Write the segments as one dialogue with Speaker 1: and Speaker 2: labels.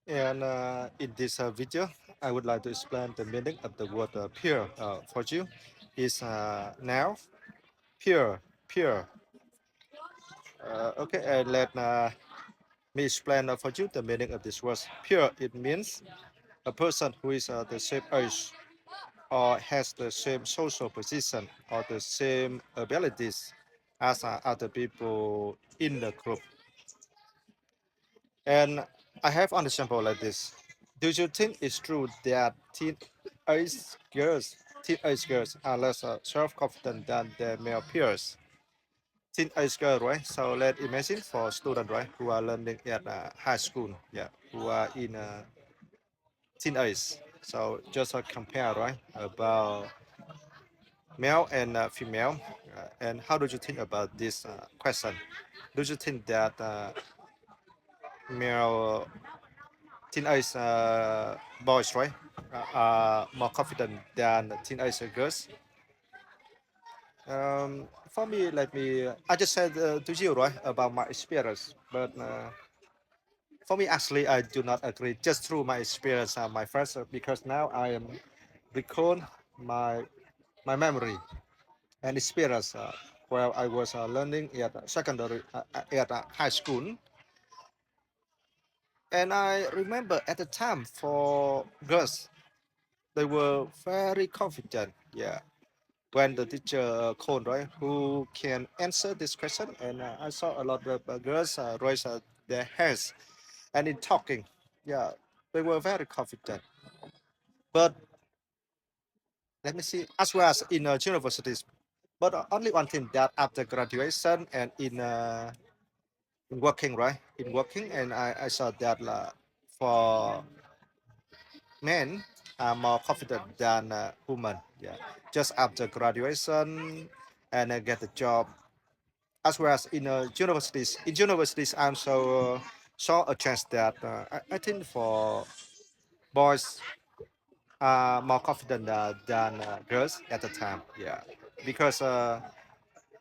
Speaker 1: And in this video, I would like to explain the meaning of the word pure for you. Is now pure, pure. Okay, and let me explain for you the meaning of this word. Pure, it means a person who is the same age or has the same social position or the same abilities as other people in the group. And I have an example like this. Do you think it's true that teenage girls are less self-confident than their male peers? Teenage girl, right? So let's imagine for students, right, who are learning at high school, yeah, who are in teenage. So just compare, right, about male and female. And how do you think about this question? Do you think that male teenage boys, right, are more confident than teenage girls? For me, I just said to you, right, about my experience, but for me, actually, I do not agree just through my experience, my friends, because now I am recall my my memory and experience while I was learning at secondary, at high school. And I remember at the time for girls, they were very confident. Yeah, when the teacher called, right, who can answer this question, and I saw a lot of girls raise their hands and in talking. Yeah, they were very confident. But let me see, as well as in universities. But only one thing that after graduation and in working, right, in working, and I saw that for men are more confident than women. Yeah, just after graduation and get a job, as well as in universities. In universities, I'm so saw a chance that I think for boys are more confident than girls at the time. Yeah, because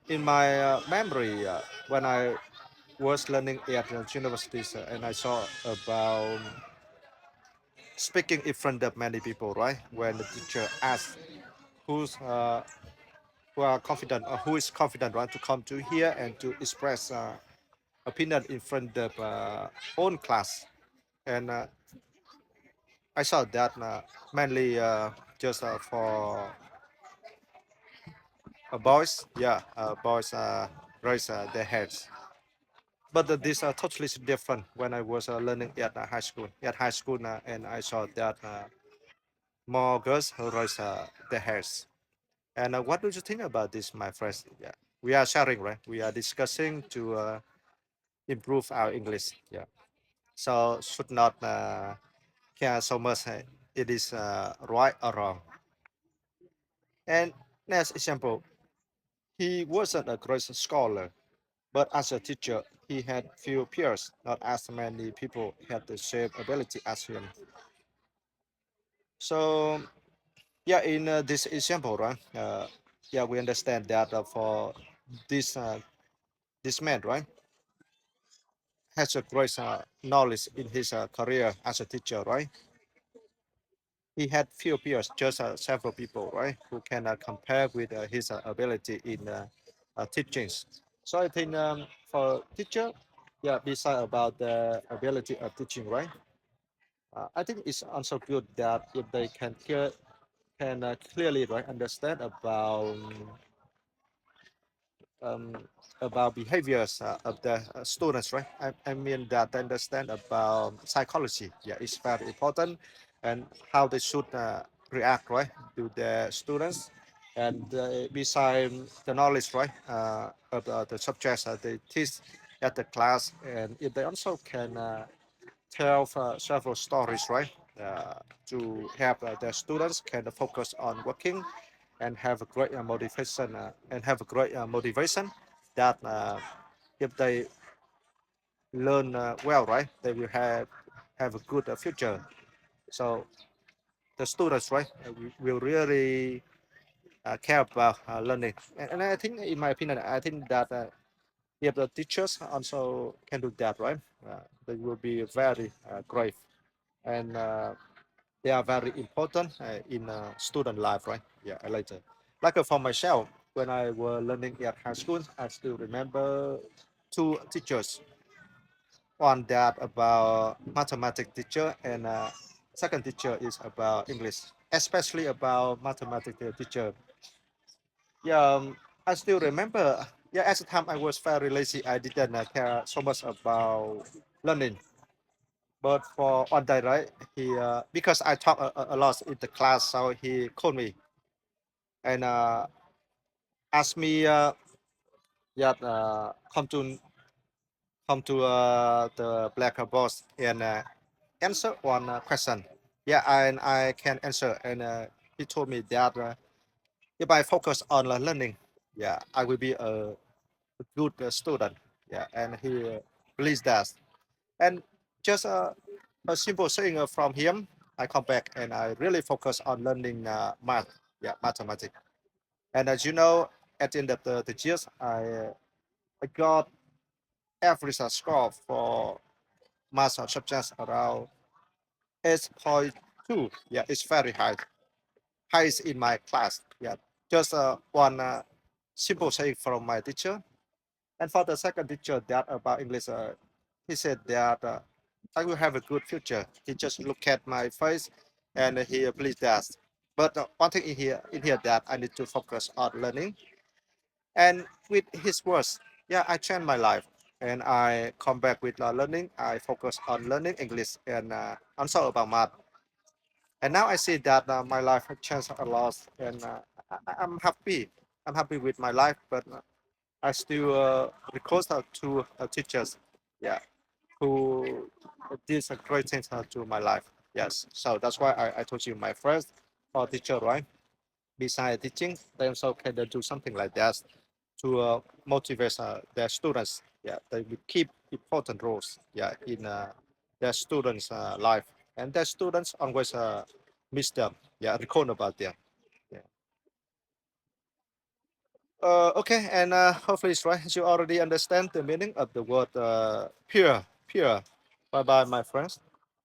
Speaker 1: in my memory, when I was learning at universities, and I saw about speaking in front of many people, right? When the teacher asks who's who are confident or who is confident, right, to come to here and to express opinion in front of own class, and I saw that mainly just for boys, yeah, boys raise their heads. But these are totally different when I was learning at high school. At high school, and I saw that more girls who raise their hairs. And what do you think about this, my friends? Yeah, we are sharing, right? We are discussing to improve our English. Yeah, so should not care so much. It is right or wrong. And next example, he wasn't a great scholar, but as a teacher, he had few peers. Not as many people had the same ability as him. So yeah, in this example, right? Yeah, we understand that for this this man, right, has a great knowledge in his career as a teacher, right? He had few peers, just several people, right, who can compare with his ability in teachings. So I think for teacher, yeah, beside about the ability of teaching, right? I think it's also good that if they can clearly, right, understand um, about behaviors of the students, right? I mean that they understand about psychology. Yeah, it's very important, and how they should react, right, to the students. And beside the knowledge, right, of the subjects they teach at the class, and if they also can tell several stories, right, to help the students can focus on working and have a great motivation that if they learn well, right, they will have a good future. So the students, right, will really care about learning, and I think, in my opinion, I think that if the teachers also can do that, right, they will be very great. and they are very important in student life, right? Yeah, later. Like for myself, when I was learning at high school, I still remember two teachers. One that about mathematics teacher, and second teacher is about English, especially about mathematics teacher. Yeah, I still remember. Yeah, at the time I was very lazy. I didn't care so much about learning. But for one day, right, he because I talk a lot in the class, so he called me and asked me, yeah, come to the blackboard and answer one question. Yeah, and I can answer. And he told me that if I focus on learning, yeah, I will be a good student. Yeah, and he believes that. And just a simple saying from him, I come back and I really focus on learning math, yeah, mathematics. And as you know, at the end of the years, I got average score for math subjects around 8.2. Yeah, it's very high, highest in my class. Yeah, just one simple saying from my teacher. And for the second teacher that about English, he said that I will have a good future. He just looked at my face and he believes that. But one thing in here that I need to focus on learning. And with his words, yeah, I changed my life. And I come back with learning. I focus on learning English and also about math. And now I see that my life has changed a lot, and I'm happy. I'm happy with my life, but I still request to teachers, yeah, who did some great things to my life. Yes, so that's why I told you my first teacher, right? Besides teaching, they also can do something like that to motivate their students. Yeah, they will keep important roles. Yeah, in their students' life, and their students always miss them. Yeah, recall about them. Yeah. Okay, and hopefully it's right. You already understand the meaning of the word pure, pure. Bye bye, my friends.